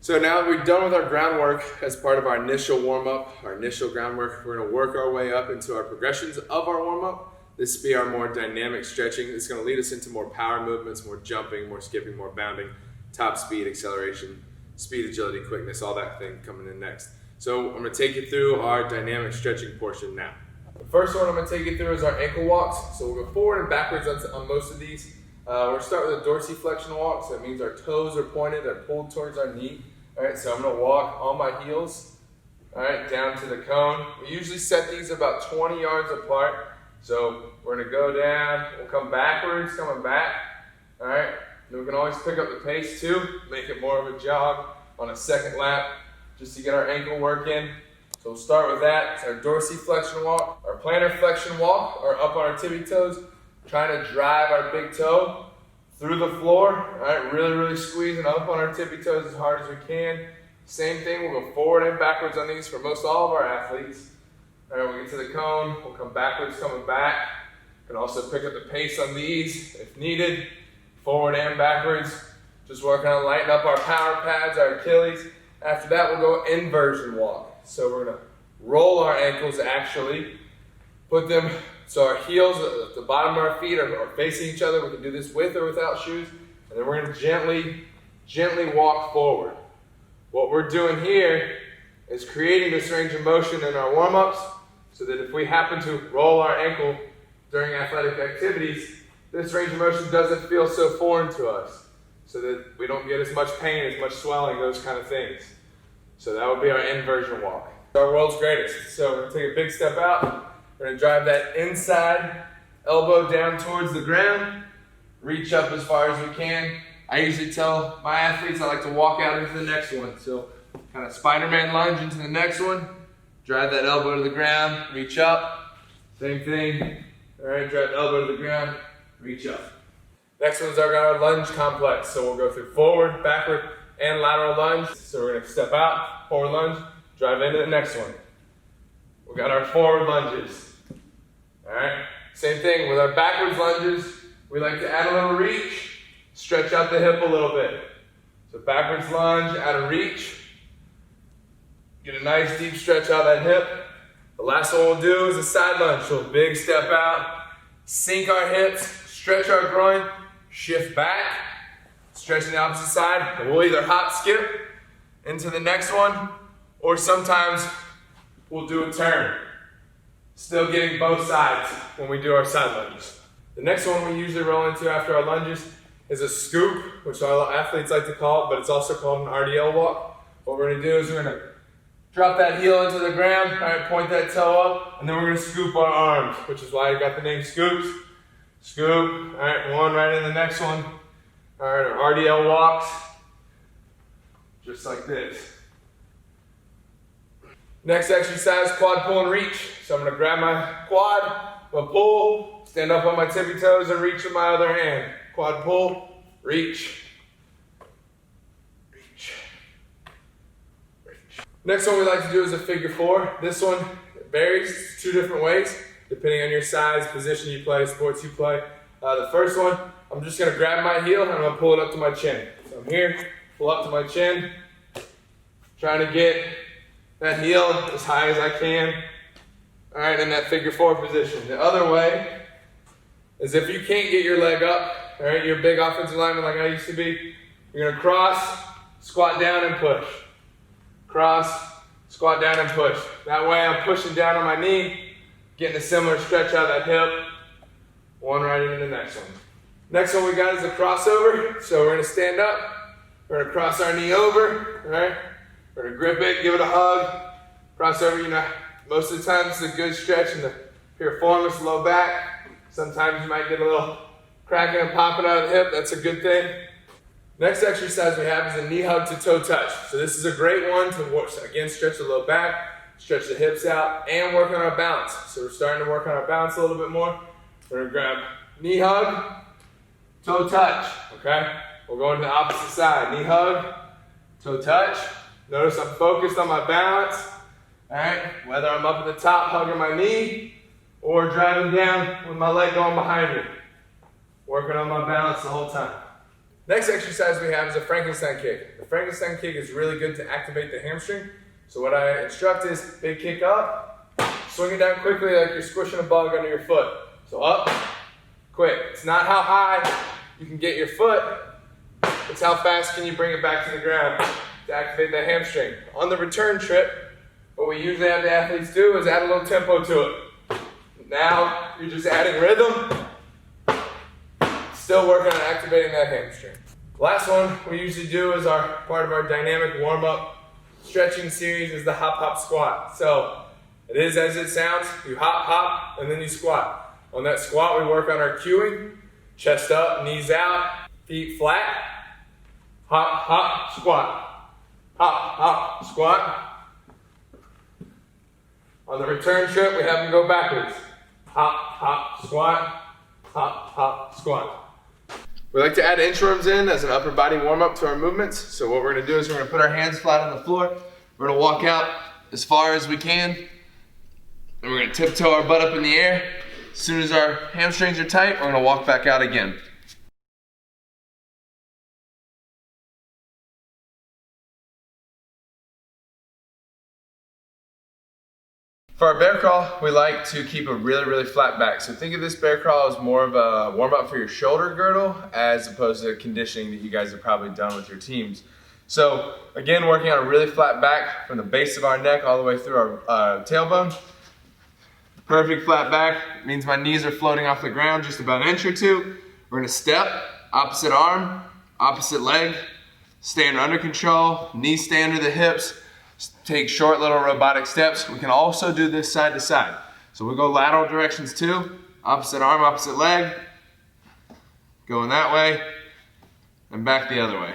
So now that we're done with our groundwork as part of our initial warm-up, our initial groundwork, we're going to work our way up into our progressions of our warm-up. This will be our more dynamic stretching. It's going to lead us into more power movements, more jumping, more skipping, more bounding, top speed, acceleration, speed, agility, quickness, all that thing coming in next. So I'm going to take you through our dynamic stretching portion now. The first one I'm going to take you through is our ankle walks. So we'll go forward and backwards on most of these. We're going to start with a dorsiflexion walk. So that means our toes are pointed, they're pulled towards our knee. All right, so I'm going to walk on my heels, all right, down to the cone. We usually set these about 20 yards apart. So we're going to go down, we'll come backwards, coming back, all right. Then we can always pick up the pace too, make it more of a jog on a second lap, just to get our ankle work in. So we'll start with that. It's our dorsiflexion walk. Our plantarflexion walk, or up on our tippy toes, trying to drive our big toe through the floor, all right, really squeezing up on our tippy toes as hard as we can. Same thing, we'll go forward and backwards on these for most all of our athletes. All right, we'll get to the cone, we'll come backwards, coming back. Can also pick up the pace on these if needed, forward and backwards. Just working on lighting up our power pads, our Achilles. After that, we'll go inversion walk. So we're gonna roll our ankles actually, put them so our heels at the bottom of our feet are facing each other. We can do this with or without shoes. And then we're going to gently walk forward. What we're doing here is creating this range of motion in our warm-ups so that if we happen to roll our ankle during athletic activities, this range of motion doesn't feel so foreign to us, so that we don't get as much pain, as much swelling, those kind of things. So that would be our inversion walk. Our world's greatest. So we're going to take a big step out. We're going to drive that inside elbow down towards the ground, reach up as far as we can. I usually tell my athletes I like to walk out into the next one. So kind of Spider-Man lunge into the next one, drive that elbow to the ground, reach up. Same thing. All right, drive the elbow to the ground, reach up. Next one's our lunge complex. So we'll go through forward, backward, and lateral lunge. So we're going to step out, forward lunge, drive into the next one. We got our forward lunges. All right, same thing with our backwards lunges. We like to add a little reach, stretch out the hip a little bit. So backwards lunge, add a reach, get a nice deep stretch out that hip. The last one we'll do is a side lunge. So big step out, sink our hips, stretch our groin, shift back, stretching the opposite side. And we'll either hop skip into the next one, or sometimes we'll do a turn. Still getting both sides when we do our side lunges. The next one we usually roll into after our lunges is a scoop, which our athletes like to call it, but it's also called an RDL walk. What we're gonna do is we're gonna drop that heel into the ground, all right, point that toe up, and then we're gonna scoop our arms, which is why I got the name scoops. Scoop, all right, one right in the next one. All right, our RDL walks, just like this. Next exercise, quad pull and reach. So I'm gonna grab my quad, I'm gonna pull, stand up on my tippy toes and reach with my other hand. Quad pull, reach, reach, reach. Next one we like to do is a figure four. This one varies two different ways, depending on your size, position you play, sports you play. The first one, I'm just gonna grab my heel and I'm gonna pull it up to my chin. So I'm here, pull up to my chin, trying to get that heel as high as I can. All right, in that figure four position. The other way is if you can't get your leg up, all right, you're a big offensive lineman like I used to be, you're gonna cross, squat down and push. Cross, squat down and push. That way I'm pushing down on my knee, getting a similar stretch out of that hip. One right into the next one. Next one we got is a crossover. So we're gonna stand up, we're gonna cross our knee over, all right? We're gonna grip it, give it a hug, cross over. You know, most of the time this is a good stretch in the piriformis, low back. Sometimes you might get a little cracking and popping out of the hip. That's a good thing. Next exercise we have is a knee hug to toe touch. So this is a great one to work, again, stretch the low back, stretch the hips out, and work on our balance. So we're starting to work on our balance a little bit more. We're gonna grab knee hug, toe touch, okay? We'll go into the opposite side. Knee hug, toe touch. Notice I'm focused on my balance, all right? Whether I'm up at the top hugging my knee or driving down with my leg going behind me. Working on my balance the whole time. Next exercise we have is a Frankenstein kick. The Frankenstein kick is really good to activate the hamstring. So what I instruct is big kick up, swing it down quickly like you're squishing a bug under your foot. So up, quick. It's not how high you can get your foot, it's how fast can you bring it back to the ground to activate that hamstring. On the return trip, what we usually have the athletes do is add a little tempo to it. Now you're just adding rhythm, still working on activating that hamstring. Last one we usually do as our part of our dynamic warm-up stretching series is the hop hop squat. So it is as it sounds, you hop hop and then you squat. On that squat we work on our cueing, chest up, knees out, feet flat, hop hop squat, hop hop squat. On the return trip we have them go backwards, hop hop squat, hop hop squat. We like to add inchworms in as an upper body warm-up to our movements. So what we're going to do is we're going to put our hands flat on the floor. We're going to walk out as far as we can. And we're going to tiptoe our butt up in the air. As soon as our hamstrings are tight, we're going to walk back out again. For our bear crawl, we like to keep a really flat back. So think of this bear crawl as more of a warm-up for your shoulder girdle as opposed to conditioning that you guys have probably done with your teams. So again, working on a really flat back from the base of our neck all the way through our tailbone. Perfect flat back means my knees are floating off the ground just about an inch or two. We're gonna step, opposite arm, opposite leg, stand under control, knees stay under the hips. Take short little robotic steps. We can also do this side to side. So we go lateral directions too. Opposite arm, opposite leg. Going that way and back the other way.